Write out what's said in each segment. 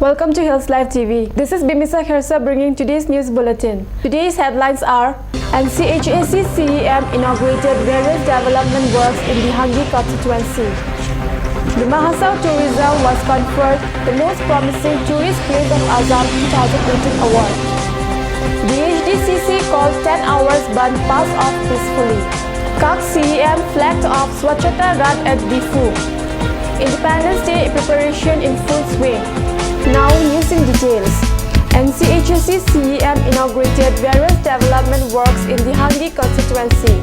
Welcome to Hills Live TV. This is Bimisa Khersa bringing today's news bulletin. Today's headlines are: NCHAC CEM inaugurated various development works in the Hangi constituency. The Mahasau Tourism was conferred the most promising tourist place of Assam 2018 award. The HDCC called 10 hours ban passed off peacefully. Kak CEM flagged off Swachhata Run at Difu. Independence Day preparation in full swing. Now news in details. NCHAC CEM inaugurated various development works in the Hangi constituency.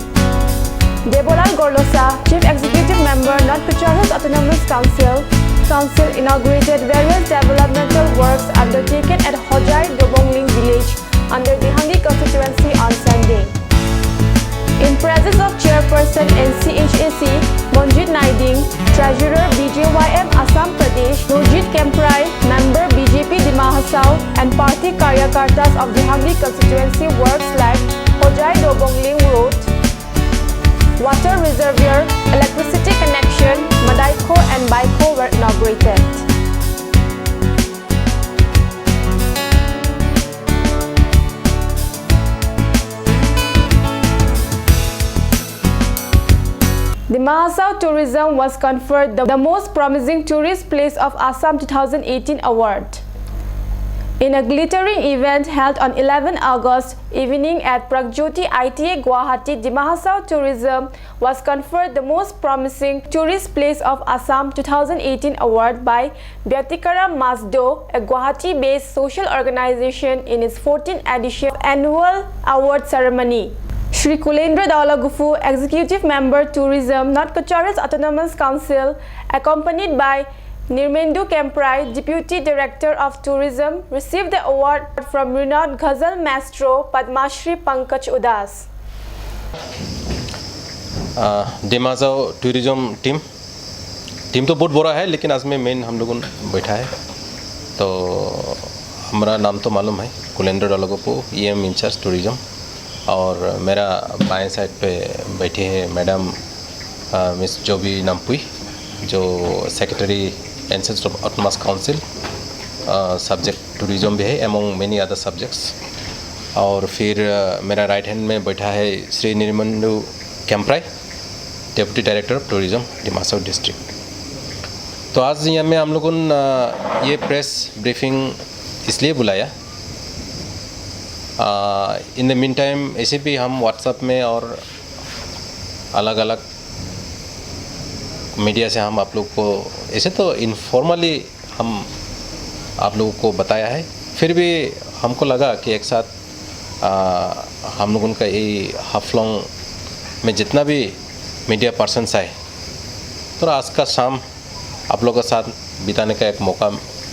Debolal Gorlosa, Chief Executive Member, North Kachara's Autonomous Council, inaugurated various developmental works undertaken at Hojai Dobongling village under the Hangi constituency on Sunday. In presence of Chairperson NCHAC, Monjit Naiding, Treasurer BJYM Assam Pradesh, Nojit Kemprai, Member BJP Di Mahasau, and Party Karyakartas of the Hangi constituency works like Hojai Dobongling Road, water reservoir, electricity connection, Madaiko and Baiko were inaugurated. The Mahasau Tourism was conferred the most promising tourist place of Assam 2018 award. In a glittering event held on 11 August evening at Pragjoti ITA Guwahati, the Mahasau Tourism was conferred the most promising tourist place of Assam 2018 award by Byatikara Masdo, a Guwahati-based social organization, in its 14th edition annual award ceremony. Shri Kulendra Daulagufu, Executive Member Tourism, North Kachara's Autonomous Council, accompanied by Nirmendu Kemprai, Deputy Director of Tourism, received the award from renowned Ghazal Maestro Padmashri Pankaj Udas. Mahasau Tourism team तो बहुत बड़ा है, लेकिन आज में main हम लोगों बैठा है। तो हमारा नाम तो मालूम है, कुलेंद्र डालागुफू, EM इंचार्ज टूरिज्म, और मेरा बाएं साइड पे बैठी है मैडम मिस जोबी नामपुई, जो secretary NCH autonomous council, subject tourism भी है एमंग मेनी अदर सब्जेक्ट्स। और फिर मेरा राइट हैंड में बैठा है Shri Nirmandu Kemprai, deputy director of tourism Dima Hasao district. तो आज यहाँ में हम लोगों ने ये प्रेस ब्रीफिंग इसलिए बुलाया, इन द मीन टाइम ऐसे भी हम व्हाट्सएप में और अलग अलग मीडिया से हम आप लोग को ऐसे तो इनफॉर्मली हम आप लोगों को बताया है, फिर भी हमको लगा कि एक साथ हम लोगों का ये हाफलोंग में जितना भी मीडिया पर्सन्स आए, तो आज का शाम आप लोगों के साथ बिताने का एक मौका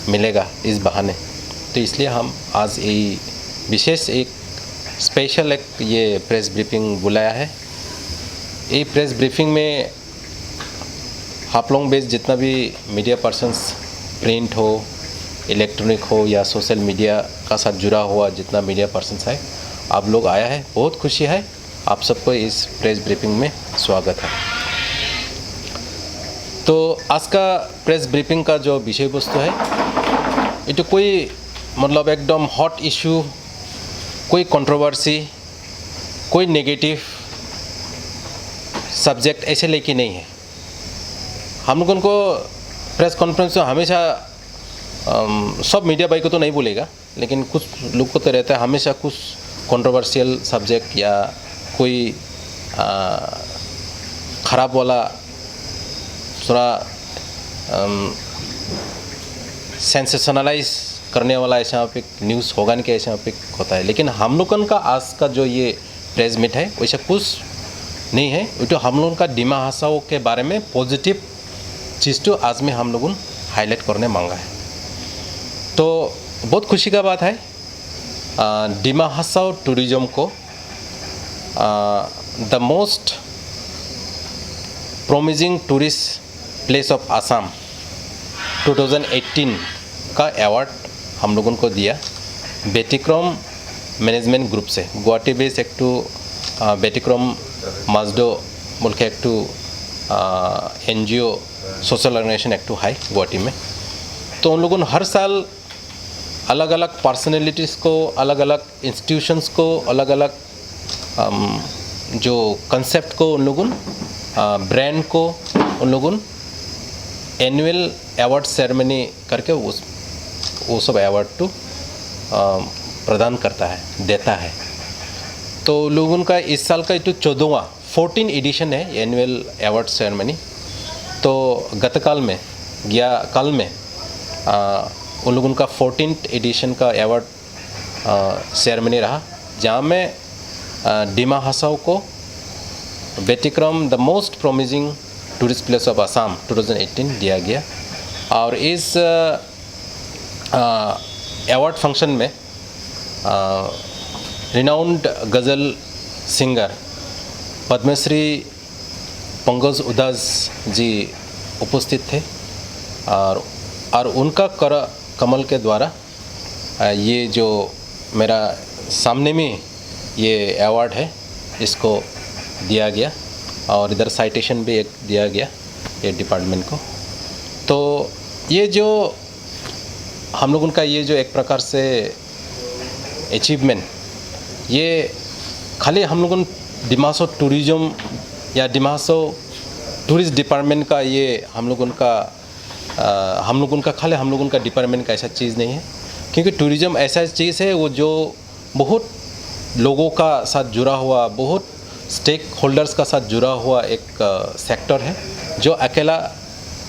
मिलेगा इस बहाने। तो इसलिए हम आज ये विशेष एक स्पेशल एक ये प्रेस ब्रीफिंग बुलाया है। ये प्रेस ब्रीफिंग में हाफलोंग बेस्ड जितना भी मीडिया पर्सन्स, प्रिंट हो, इलेक्ट्रॉनिक हो या सोशल मीडिया का साथ जुड़ा हुआ जितना मीडिया पर्सन्स है, आप लोग आया है, बहुत खुशी है। आप सबको इस प्रेस ब्रीफिंग में स्वागत है। तो आज का प्रेस ब्रीफिंग का जो विषय वस्तु है, ये तो कोई मतलब एकदम हॉट इशू, कोई कंट्रोवर्सी, कोई नेगेटिव सब्जेक्ट ऐसे लेके नहीं है। हम लोगों को प्रेस कॉन्फ्रेंस में हमेशा सब मीडिया भाई को तो नहीं बोलेगा, लेकिन कुछ लोग को तो रहता है हमेशा कुछ कंट्रोवर्शियल सब्जेक्ट या कोई ख़राब वाला थोड़ा सेंसेशनलाइज करने वाला ऐसा पे न्यूज़ होगा नहीं कि ऐसा पे होता है। लेकिन हम लोगों का आज का जो ये प्रेस मीट है वैसा कुछ नहीं है, वो तो हम लोगों का डिमा हासाओ के बारे में पॉजिटिव चीज़ तो आज में हम लोगों हाईलाइट करने मांगा है। तो बहुत खुशी का बात है, डिमा हासाओ टूरिज्म को the most promising tourist place of Assam 2018 का अवार्ड हम लोगों को दिया बेटिक्रम मैनेजमेंट ग्रुप से। गुवाहाटी बेस एक टू बेटिक्रम माजडो बोल के एक टू NGO सोशल ऑर्गेनाइजेशन एक टू हाई गुवाहाटी में। तो उन लोगों ने हर साल अलग अलग पर्सनैलिटीज़ को, अलग अलग इंस्टीट्यूशंस को, अलग अलग जो कंसेप्ट को उन लोगों ब्रांड को उन लोगों एनुअल अवार्ड सेरेमनी करके वो सब अवार्ड तो प्रदान करता है, देता है। तो लोगों का इस साल का तो 14 एडिशन है एनुअल अवार्ड सेरेमनी। तो गतकाल में कल में उन लोगों का 14th एडिशन का अवार्ड सेरेमनी रहा, जहाँ में डिमा हासाओ को व्यतिक्रम the most promising tourist place of Assam 2018 दिया गया। और इस अवार्ड फंक्शन में रिनाउंड गज़ल सिंगर पद्मश्री पंकज उदास जी उपस्थित थे और उनका कमल के द्वारा ये जो मेरा सामने में ये अवार्ड है इसको दिया गया, और इधर साइटेशन भी एक दिया गया ये डिपार्टमेंट को। तो ये जो हम लोगों का ये जो एक प्रकार से अचीवमेंट, ये खाली हम लोगों डिमा हासाओ टूरिज़्म या डिमा हासाओ टूरिस्ट डिपार्टमेंट का ये हम लोगों का डिपार्टमेंट का ऐसा चीज़ नहीं है, क्योंकि टूरिज़्म ऐसा चीज़ है वो जो बहुत लोगों का साथ जुड़ा हुआ, बहुत स्टेक होल्डर्स का साथ जुड़ा हुआ एक सेक्टर है, जो अकेला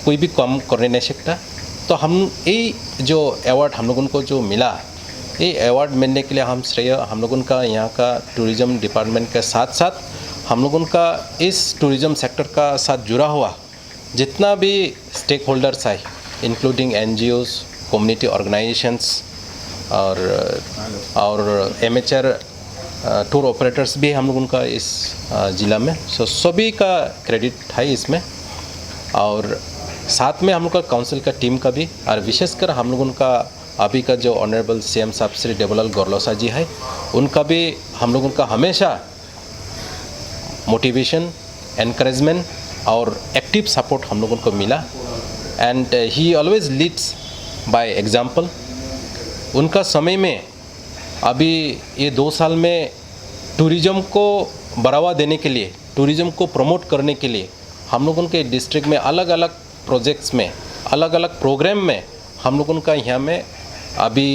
कोई भी काम करने नहीं सकता। तो हम ये जो अवार्ड हम लोगों को जो मिला, ये अवार्ड मिलने के लिए हम श्रेय हम लोगों का यहाँ का टूरिज़्म डिपार्टमेंट के साथ साथ हम लोगों का इस टूरिज़्म सेक्टर का साथ जुड़ा हुआ जितना भी स्टेक होल्डर्स है, इंक्लूडिंग NGOs, कम्युनिटी ऑर्गेनाइजेशंस और एमेचर टूर ऑपरेटर्स भी हम लोगों का इस ज़िला में, सभी का क्रेडिट है इसमें। और साथ में हम लोग का काउंसिल का टीम का भी, और विशेषकर हम लोगों का अभी का जो ऑनरेबल CM साहब श्री देवलाल गौरलोसा जी है, उनका भी हम लोगों का हमेशा मोटिवेशन, एनकरेजमेंट और एक्टिव सपोर्ट हम लोगों को मिला। And he always leads by example. उनका समय में अभी ये 2 साल में टूरिज़्म को बढ़ावा देने के लिए, टूरिज़्म को प्रमोट करने के लिए हम लोगों के डिस्ट्रिक्ट में अलग अलग प्रोजेक्ट्स में, अलग अलग प्रोग्राम में हम लोगों का यहाँ में अभी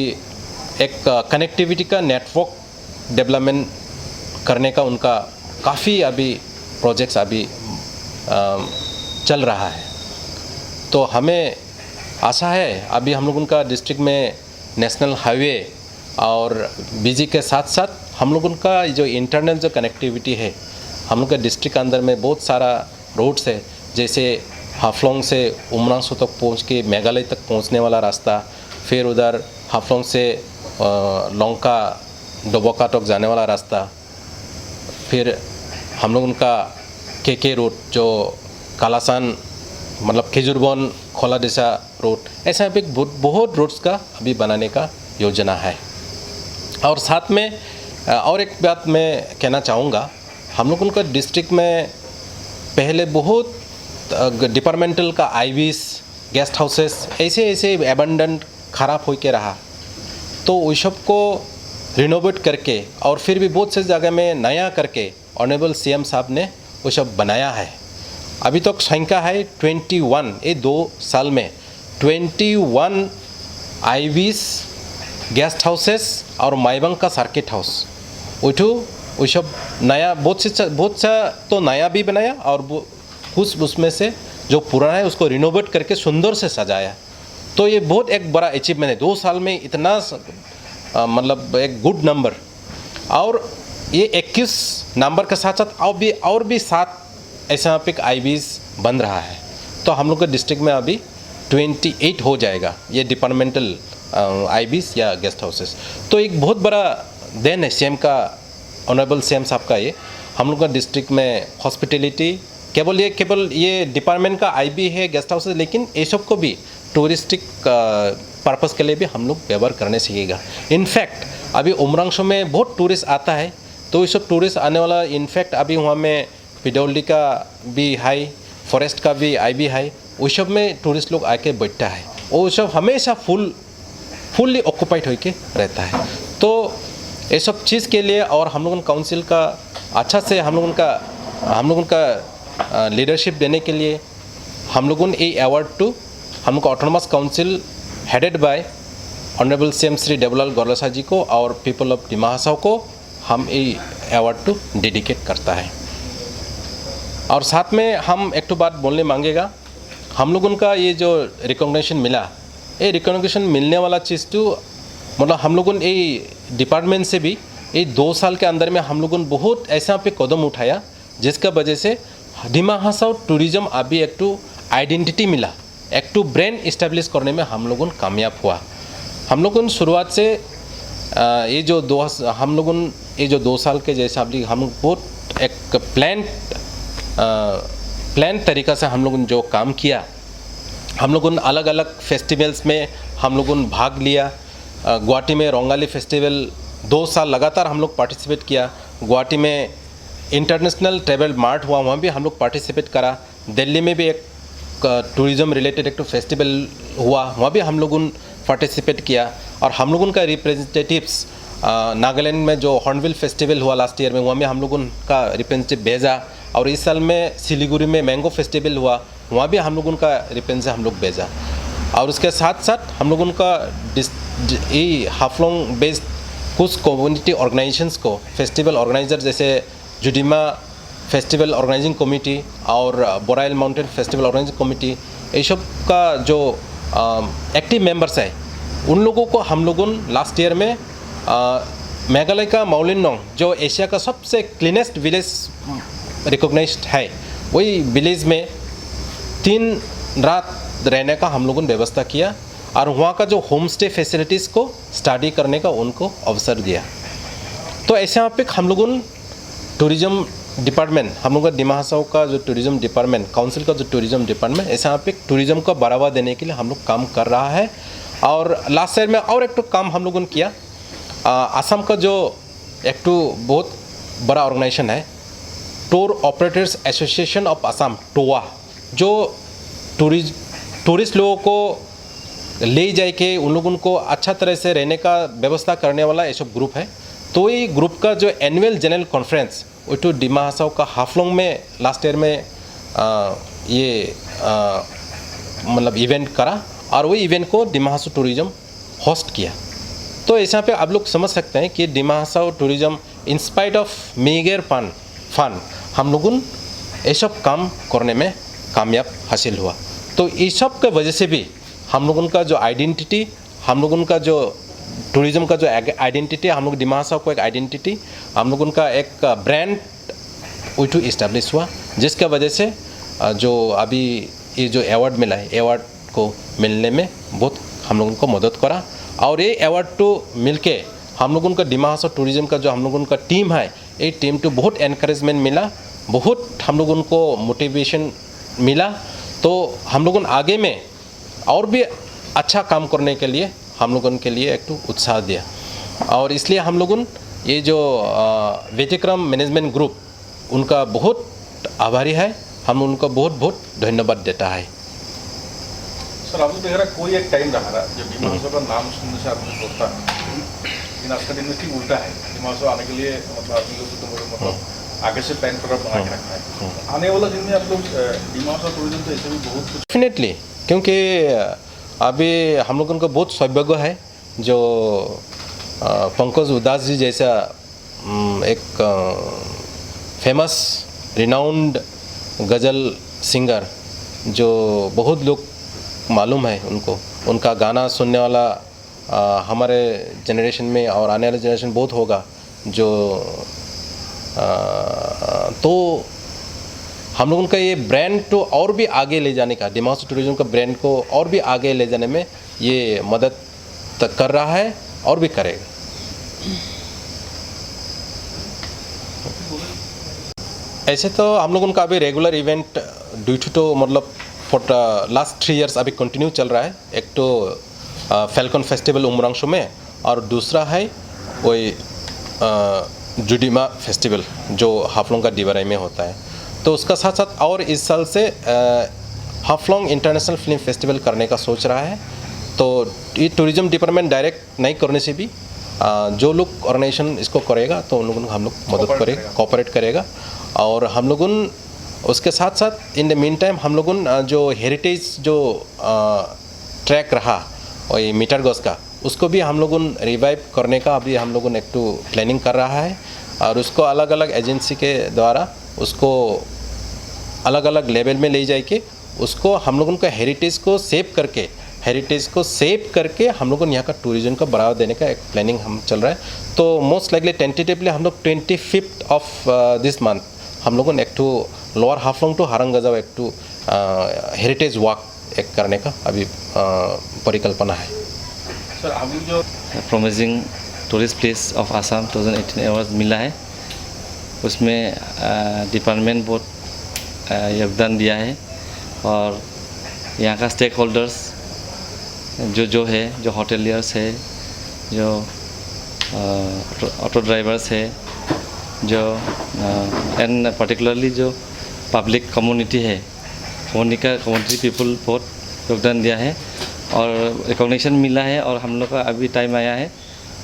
एक कनेक्टिविटी का नेटवर्क डेवलपमेंट करने का उनका काफ़ी अभी प्रोजेक्ट्स अभी चल रहा है। तो हमें आशा है अभी हम लोगों का डिस्ट्रिक्ट में नेशनल हाईवे और बिजी के साथ साथ हम लोगों का जो इंटरनल जो कनेक्टिविटी है, हम लोग के डिस्ट्रिक्ट के अंदर में बहुत सारा रोड्स है, जैसे हाफलोंग से उमरांसो तक पहुंच के मेघालय तक पहुंचने वाला रास्ता, फिर उधर हाफलोंग से लोंका डोबोका तक जाने वाला रास्ता, फिर हम लोगों का के रोड जो कालासान मतलब खिजुरबन खोला दिशा रोड, ऐसा भी बहुत रोड्स का अभी बनाने का योजना है। और साथ में और एक बात मैं कहना चाहूँगा, हम लोगों का डिस्ट्रिक्ट में पहले बहुत डिपार्टमेंटल का IVs, गेस्ट हाउसेस ऐसे एबंडेंट ख़राब हो के रहा, तो उस सब को रिनोवेट करके और फिर भी बहुत से जगह में नया करके ऑनरेबल CM साहब ने वो सब बनाया है। अभी तक संख्या है 21, ये 2 साल में 21 IVs, गेस्ट हाउसेस और माइबंग का सर्किट हाउस, वो सब नया बहुत सा तो नया भी बनाया और उसमें से जो पुराना है उसको रिनोवेट करके सुंदर से सजाया। तो ये बहुत एक बड़ा अचीवमेंट है, 2 साल में इतना मतलब एक गुड नंबर। और ये 21 नंबर के साथ साथ और भी 7 ऐसा पिक IVs बन रहा है। तो हम लोग के डिस्ट्रिक्ट में अभी 28 हो जाएगा ये डिपार्टमेंटल IVs या गेस्ट हाउसेस। तो एक बहुत बड़ा देन है CM का, ऑनरेबल CM साहब का। ये हम लोग का डिस्ट्रिक्ट में हॉस्पिटलिटी केवल ये डिपार्टमेंट का IB है, गेस्ट हाउस है, लेकिन ये सब को भी टूरिस्टिक पर्पस के लिए भी हम लोग व्यवहार करने सीखेगा। इनफैक्ट अभी उमरांशो में बहुत टूरिस्ट आता है, तो ये सब टूरिस्ट आने वाला इनफैक्ट अभी वहाँ में PWD का भी हाई, फॉरेस्ट का भी IB हाई, वो सब में टूरिस्ट लोग आके बैठता है। वो सब हमेशा फुल्ली ऑक्यूपाइड होके रहता है। तो ये सब चीज़ के लिए और हम लोगों काउंसिल का अच्छा से हम लोगों का लीडरशिप देने के लिए हम लोगों ने ये अवार्ड टू हम लोग autonomous council headed by honourable CM Shri Debolal Gorlosa ji को और पीपल ऑफ डिमा हासाओ को हम ये अवार्ड टू डेडिकेट करता है। और साथ में हम एक तो बात बोलने मांगेगा, हम लोगों का ये जो रिकॉग्निशन मिला, ये रिकॉग्निशन मिलने वाला चीज़ तो मतलब हम लोगों ने ये डिपार्टमेंट से भी ये 2 साल के अंदर में हम लोगों ने बहुत ऐसा पे कदम उठाया जिसका वजह से डिमा हासाओ टूरिज्म अभी एक तो आइडेंटिटी मिला, एक तो ब्रांड इस्टेब्लिश करने में हम लोगों कामयाब हुआ। हम लोगों ने शुरुआत से ये जो 2 साल के जैसा हम बहुत एक प्लान तरीक़ा से हम लोगों ने जो काम किया, हम लोगों ने अलग अलग फेस्टिवल्स में हम लोगों ने भाग लिया। गुवाहाटी में रोंगाली फेस्टिवल 2 साल लगातार हम लोग पार्टिसिपेट किया। गुवाहाटी में इंटरनेशनल ट्रैवल मार्ट हुआ, वहाँ भी हम लोग पार्टिसिपेट करा। दिल्ली में भी एक टूरिज़्म रिलेटेड एक तो फेस्टिवल हुआ, वहाँ भी हम लोगों ने पार्टिसिपेट किया। और हम लोगों का रिप्रेजेंटेटिव्स नागालैंड में जो हॉर्नबिल फेस्टिवल हुआ लास्ट ईयर में, वहाँ में हम लोगों का रिप्रेजेंटेटिव भेजा। और इस साल में सिलीगुड़ी में मैंगो फेस्टिवल हुआ, वहाँ भी हम लोगों का रिप्रेजेंटेटिव हम लोग भेजा। और उसके साथ साथ हम लोगों का ये हाफलोंग बेस्ड कुछ कम्युनिटी ऑर्गेनाइजेशंस को फेस्टिवल ऑर्गेनाइजर जैसे जुडिमा फेस्टिवल ऑर्गेनाइजिंग कमेटी और Barail mountain festival organising committee, ये सब का जो एक्टिव मेंबर्स है, उन लोगों को हम लोगों लास्ट ईयर में मेघालय का माउलिनोंग जो एशिया का सबसे क्लीनेस्ट विलेज रिकॉग्नाइज्ड है, वही विलेज में 3 रात रहने का हम लोगों ने व्यवस्था किया। और वहाँ का जो होम स्टे फैसिलिटीज़ को स्टडी करने का उनको अवसर दिया। तो ऐसे यहाँ पे हम लोगों टूरिज़्म डिपार्टमेंट, हम लोग का डिमा हासाओ का जो टूरिज़्म डिपार्टमेंट, काउंसिल का जो टूरिज़्म डिपार्टमेंट, ऐसे यहाँ पे टूरिज़्म को बढ़ावा देने के लिए हम लोग काम कर रहा है। और लास्ट ईयर में और एक तो काम हम लोगों ने किया, असम का जो एक तो बहुत बड़ा ऑर्गेनाइजेशन है, tour operators association of Assam TOA, जो टूरिस्ट लोगों को ले जाए के उन लोगों को अच्छा तरह से रहने का व्यवस्था करने वाला ये सब ग्रुप है। तो ये ग्रुप का जो एनुअल जनरल कॉन्फ्रेंस वो तो डिमा हासाओ का हाफलोंग में लास्ट ईयर में मतलब इवेंट करा, और वही इवेंट को डिमा हासाओ टूरिज़्म होस्ट किया। तो ऐसा पे आप लोग समझ सकते हैं कि Dima Hasao tourism in spite of meagre fund हम लोगों ये सब काम करने में कामयाब हासिल हुआ। तो इस सब के वजह से भी हम लोगों का जो आइडेंटिटी, हम लोगों का जो टूरिज़्म का जो आइडेंटिटी, हम लोग डिमा हासाओ को एक आइडेंटिटी, हम लोगों का एक ब्रांड वो इस्टेब्लिश हुआ, जिसका वजह से जो अभी ये जो अवार्ड मिला है, अवार्ड को मिलने में बहुत हम लोगों को मदद करा। और ये अवार्ड तो मिलके हम लोगों का डिमा हासाओ टूरिज़्म का जो हम लोगों का टीम है, ये टीम तो बहुत एनकरेजमेंट मिला, बहुत हम लोगों को मोटिवेशन मिला। तो हम लोगों आगे में और भी अच्छा काम करने के लिए हम लोगों के लिए एक तो उत्साह दिया। और इसलिए हम लोगों ये जो व्यतिक्रम मैनेजमेंट ग्रुप, उनका बहुत आभारी है, हम उनको बहुत बहुत धन्यवाद देता है। सर, आपको देख रहा कोई एक टाइम रहा जब डिमा हासाओ का नाम सुनने से आदमी सोचता है, लेकिन आज का दिन में ठीक उल्टा है। डिमा हासाओ आने के लिए मतलब आदमी लोग तो मतलब आगे से प्लान कर बना के रखना है। आने वाला दिन में आप लोग डिमा हासाओ टूरिज्म तो ऐसे भी बहुत कुछ डेफिनेटली, क्योंकि अभी हम लोगों का बहुत सौभाग्य है जो पंकज उदास जी जैसा एक फेमस रिनाउंड गज़ल सिंगर, जो बहुत लोग मालूम है उनको, उनका गाना सुनने वाला हमारे जनरेशन में और आने वाले जनरेशन बहुत होगा। जो तो हम लोगों का ये ब्रांड तो और भी आगे ले जाने का, डिमा हासाओ टूरिज्म का ब्रांड को और भी आगे ले जाने में ये मदद कर रहा है और भी करेगा। ऐसे तो हम लोगों का अभी रेगुलर इवेंट ड्यू टू मतलब फॉर लास्ट 3 इयर्स अभी कंटिन्यू चल रहा है। एक तो फैल्कन फेस्टिवल उमरांगशो में, और दूसरा है वही जुडिमा फेस्टिवल जो हाफलोंग का डिवराई में होता है। तो उसका साथ साथ और इस साल से हाफलोंग इंटरनेशनल फिल्म फेस्टिवल करने का सोच रहा है। तो ये टूरिज़्म डिपार्टमेंट डायरेक्ट नहीं करने से भी जो लोग ऑर्गेनाइजेशन इसको करेगा तो उन लोगों को हम लोग मदद करेगा, कोऑपरेट करेगा। और हम लोगों उसके साथ साथ इन द मीन टाइम हम लोगों जो हेरिटेज जो ट्रैक रहा और ये मीटर गॉस का, उसको भी हम लोगों रिवाइव करने का अभी हम लोगों एक टू प्लानिंग कर रहा है। और उसको अलग अलग एजेंसी के द्वारा उसको अलग अलग लेवल में ले जाके उसको हम लोगों का हेरिटेज को सेव करके हम लोगों यहाँ का टूरिज्म को बढ़ावा देने का एक प्लानिंग हम चल रहा है। तो मोस्ट लाइकली टेंटेटिवली हम लोग 25 ऑफ दिस मंथ हम लोगों ने एक टू लोअर हाफलोंग टू हारंगजाव एक टू हेरिटेज वॉक एक करने का अभी परिकल्पना है। सर अभी जो promising tourist place of Assam 2018 award मिला है, उसमें डिपार्टमेंट बहुत योगदान दिया है। और यहाँ का स्टेक होल्डर्स जो होटेलियर्स है, जो ऑटो ड्राइवर्स है, जो एंड पर्टिकुलरली जो पब्लिक कम्युनिटी है, कम्युनिटी पीपल बहुत योगदान दिया है और रिकॉग्निशन मिला है। और हम लोग का अभी टाइम आया है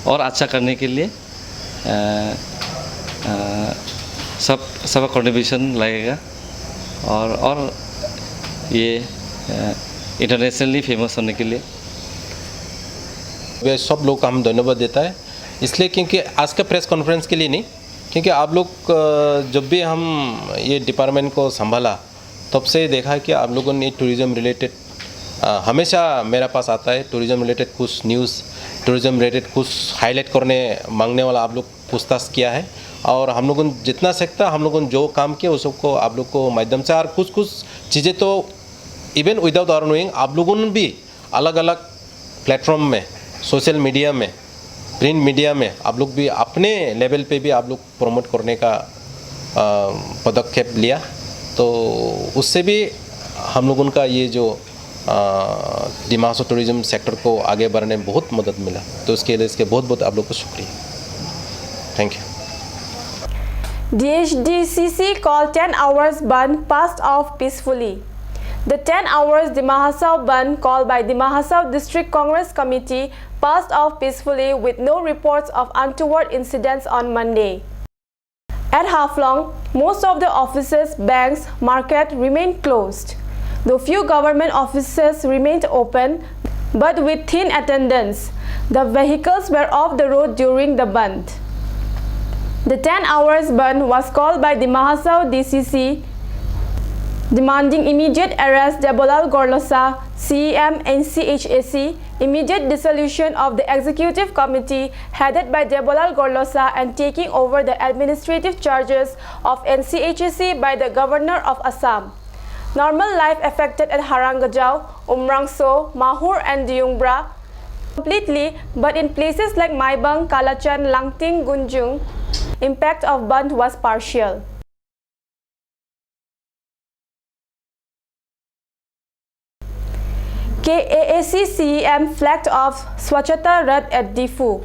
और अच्छा करने के लिए सब कंट्रीब्यूशन लगेगा और ये इंटरनेशनली फेमस होने के लिए वे सब लोग का हम धन्यवाद देता है, इसलिए क्योंकि आज का प्रेस कॉन्फ्रेंस के लिए नहीं, क्योंकि आप लोग जब भी हम ये डिपार्टमेंट को संभाला तब से देखा कि आप लोगों ने टूरिज़्म रिलेटेड हमेशा मेरे पास आता है। टूरिज़्म रिलेटेड कुछ न्यूज़, टूरिज़्म रिलेटेड कुछ हाईलाइट करने मांगने वाला आप लोग पूछताछ किया है। और हम लोगों ने जितना सकता हम लोगों ने जो काम किया उस सबको आप लोग को माध्यम से, और कुछ चीज़ें तो इवन विदाउट आवर नोइंग आप लोगों ने भी अलग अलग प्लेटफॉर्म में, सोशल मीडिया में, प्रिंट मीडिया में आप लोग भी अपने लेवल पे भी आप लोग प्रमोट करने का पदक्षेप लिया। तो उससे भी हम लोगों का ये जो दिमाग और टूरिज़्म सेक्टर को आगे बढ़ने में बहुत मदद मिला। तो उसके लिए इसके बहुत बहुत आप लोग को शुक्रिया। Thank you. DHDCC called 10 hours ban passed off peacefully. The 10 hours Dima Hasao ban called by Dima Hasao District Congress Committee passed off peacefully with no reports of untoward incidents on Monday. At Haflong, most of the offices, banks, market remained closed, though few government offices remained open, but with thin attendance. The vehicles were off the road during the band. The 10 hours ban was called by the Dima Hasao DCC, demanding immediate arrest Debolal Gorlosa, CEM and CHAC, immediate dissolution of the executive committee headed by Debolal Gorlosa and taking over the administrative charges of NCHAC by the Governor of Assam. Normal life affected at Harangajao, Umrangso, Mahur and Diungbra completely, but in places like Maibang, Kalachan, Langting, Gunjung, impact of band was partial. KAAC CEM flagged off Swachhata Rath at Difu.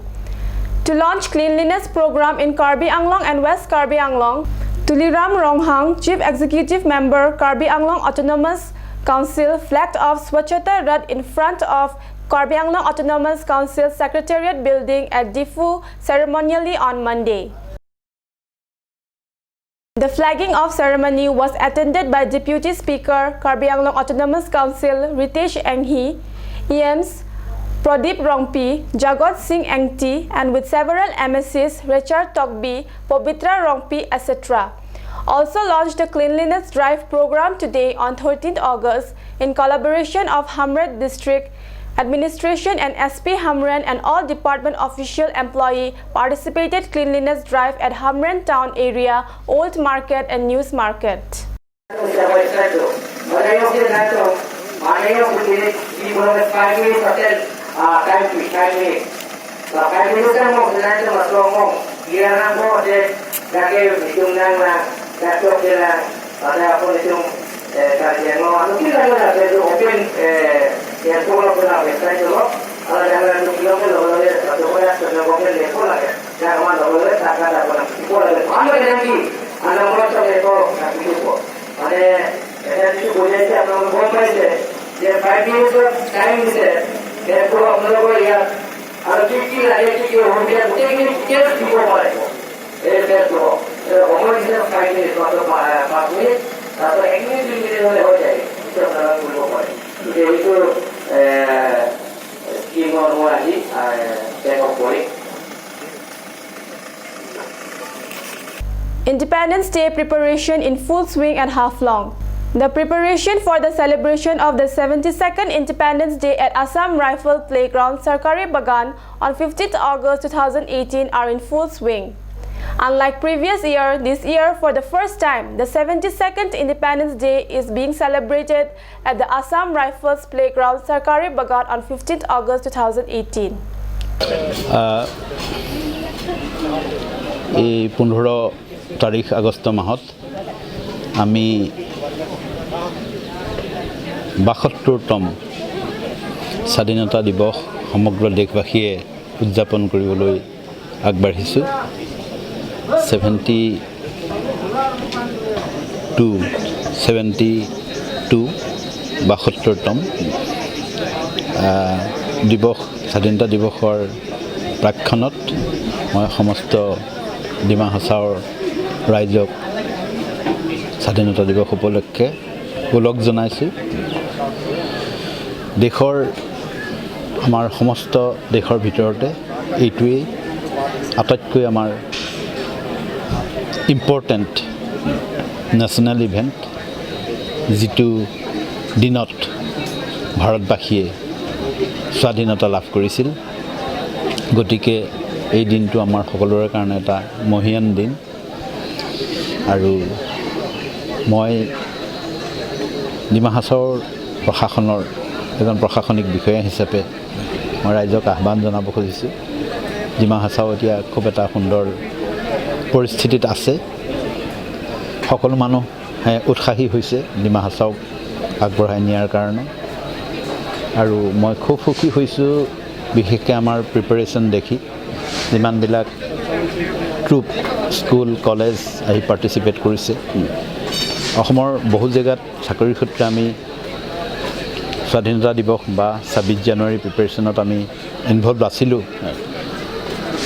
To launch cleanliness program in Karbi Anglong and West Karbi Anglong, Tuliram Ronghang, Chief Executive Member, Karbi Anglong Autonomous Council, flagged off Swachhata Rath in front of Karbi Anglong Autonomous Council Secretariat Building at Difu ceremonially on Monday. The flagging off ceremony was attended by Deputy Speaker, Karbi Anglong Autonomous Council, Ritesh Enghi, EMs, Pradeep Rongpi, Jagot Singh Engti, and with several MSCs, Richard Tokbi, Pobitra Rongpi, etc. Also launched the Cleanliness Drive program today on 13th August in collaboration of Hamred District Administration and SP Hamren, and all department official employee participated cleanliness drive at Hamren town area, Old Market and News Market. Time সকলোৱে ইয়াত আৰু কি কি লাগে কি কি হ'বলগীয়া গোটেইখিনি ডিটেইলছ দিব পাৰে এই টেষ্টটো সময় দিলে 5 মিনিট মাত্ৰ 5 মিনিট তাৰপৰা 1 মিনিট 2 মিনিট হ'লে হৈ যায় আপোনালোকে কৰিব পাৰে এইটো স্কিমৰ মই আহি চেকআপ কৰি Independence Day preparation in full swing at Haflong. The preparation for the celebration of the 72nd Independence Day at Assam Rifle Playground, Sarkari Bagan on 15th August 2018 are in full swing. Unlike previous year, this year for the first time, the 72nd Independence Day is being celebrated at the Assam Rifles Playground, Sarkari Bagan on 15th August 2018. এই 15 তাৰিখ August মাহত আমি 72তম স্বাধীনতা দিৱস সমগ্ৰ দেশবাসীয়ে উদযাপন কৰিবলৈ আগবাঢ়িছোঁ 72 72তম দিৱস স্বাধীনতা দিৱসৰ প্ৰাক্ষণত মই সমস্ত ডিমা হাছাওৰ ৰাইজক স্বাধীনতা দিৱস উপলক্ষে ওলগ জনাইছোঁ দেশৰ আমাৰ সমস্ত দেশৰ ভিতৰতে এইটোৱেই আটাইতকৈ আমাৰ ইম্পৰ্টেণ্ট নেশ্যনেল ইভেণ্ট যিটো দিনত ভাৰতবাসীয়ে স্বাধীনতা লাভ কৰিছিল গতিকে এই দিনটো আমাৰ সকলোৰে কাৰণে এটা মহিয়ান দিন আৰু মই ডিমা হাছাওৰ প্ৰশাসনৰ এজন প্ৰশাসনিক বিষয়া হিচাপে মই ৰাইজক আহ্বান জনাব খুজিছোঁ ডিমা হাছাও এতিয়া খুব এটা সুন্দৰ পৰিস্থিতিত আছে সকলো মানুহে উৎসাহী হৈছে ডিমা হাছাওক আগবঢ়াই নিয়াৰ কাৰণে আৰু মই খুব সুখী হৈছোঁ বিশেষকৈ আমাৰ প্ৰিপাৰেশ্যন দেখি যিমানবিলাক ট্ৰুপ স্কুল কলেজ আহি পাৰ্টিচিপেট কৰিছে অসমৰ বহু জেগাত চাকৰিৰ ক্ষেত্ৰত আমি স্বাধীনতা দিৱস বা 26 জানুৱাৰী প্ৰিপাৰেশ্যনত আমি ইনভলভ আছিলোঁ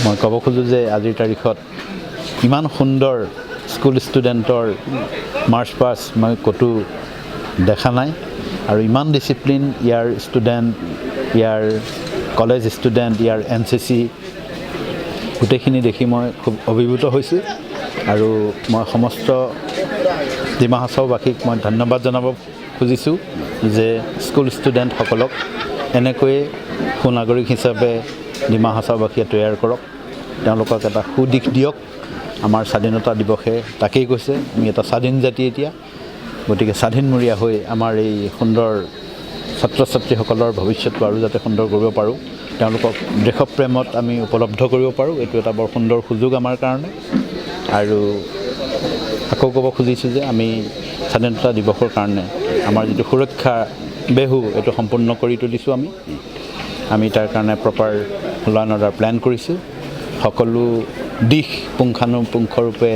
মই ক'ব খোজোঁ যে আজিৰ তাৰিখত ইমান সুন্দৰ স্কুল ষ্টুডেণ্টৰ মাৰ্চ পাষ্ট মই ক'তো দেখা নাই আৰু ইমান ডিচিপ্লিন ইয়াৰ ষ্টুডেণ্ট ইয়াৰ কলেজ ষ্টুডেণ্ট ইয়াৰ NCC গোটেইখিনি দেখি মই খুব অভিভূত হৈছোঁ আৰু মই সমস্ত ডিমা হাছাওবাসীক মই ধন্যবাদ জনাব খুজিছোঁ যে স্কুল ষ্টুডেণ্টসকলক এনেকৈয়ে সুনাগৰিক হিচাপে ডিমা হাছাওবাসীয়ে তৈয়াৰ কৰক তেওঁলোকক এটা সুদিশ দিয়ক আমাৰ স্বাধীনতা দিৱসে তাকেই কৈছে আমি এটা স্বাধীন জাতি এতিয়া গতিকে স্বাধীনমূৰীয়া হৈ আমাৰ এই সুন্দৰ ছাত্ৰ ছাত্ৰীসকলৰ ভৱিষ্যতটো আৰু যাতে সুন্দৰ কৰিব পাৰোঁ তেওঁলোকক দেশপ্ৰেমত আমি উপলব্ধ কৰিব পাৰোঁ এইটো এটা বৰ সুন্দৰ সুযোগ আমাৰ কাৰণে আৰু আকৌ ক'ব খুজিছোঁ যে আমি স্বাধীনতা দিৱসৰ কাৰণে আমাৰ যিটো সুৰক্ষা বেহু এইটো সম্পূৰ্ণ কৰি তুলিছোঁ আমি তাৰ কাৰণে proper law and order plan কৰিছোঁ সকলো দিশ পুংখানুপুংখৰূপে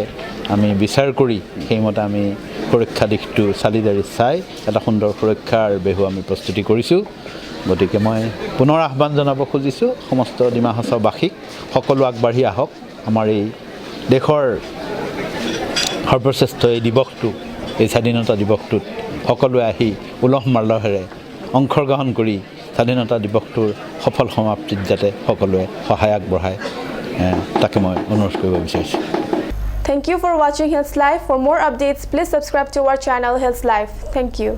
আমি বিচাৰ কৰি সেইমতে আমি সুৰক্ষা দিশটো চালি জাৰি চাই এটা সুন্দৰ সুৰক্ষাৰ বেহু আমি প্ৰস্তুতি কৰিছোঁ গতিকে মই পুনৰ আহ্বান জনাব খুজিছোঁ সমস্ত ডিমা হাছাওবাসীক সকলো আগবাঢ়ি আহক আমাৰ এই দেশৰ সৰ্বশ্ৰেষ্ঠ এই দিৱসটো এই স্বাধীনতা দিৱসটোত সকলোৱে আহি উলহ মালহেৰে অংশগ্ৰহণ কৰি স্বাধীনতা দিৱসটোৰ সফল সমাপ্তিত যাতে সকলোৱে সহায় আগবঢ়ায় তাকে মই অনুৰোধ কৰিব বিচাৰিছোঁ Thank you for watching Hills Live. For more updates, please subscribe to our channel Hills Live. Thank you.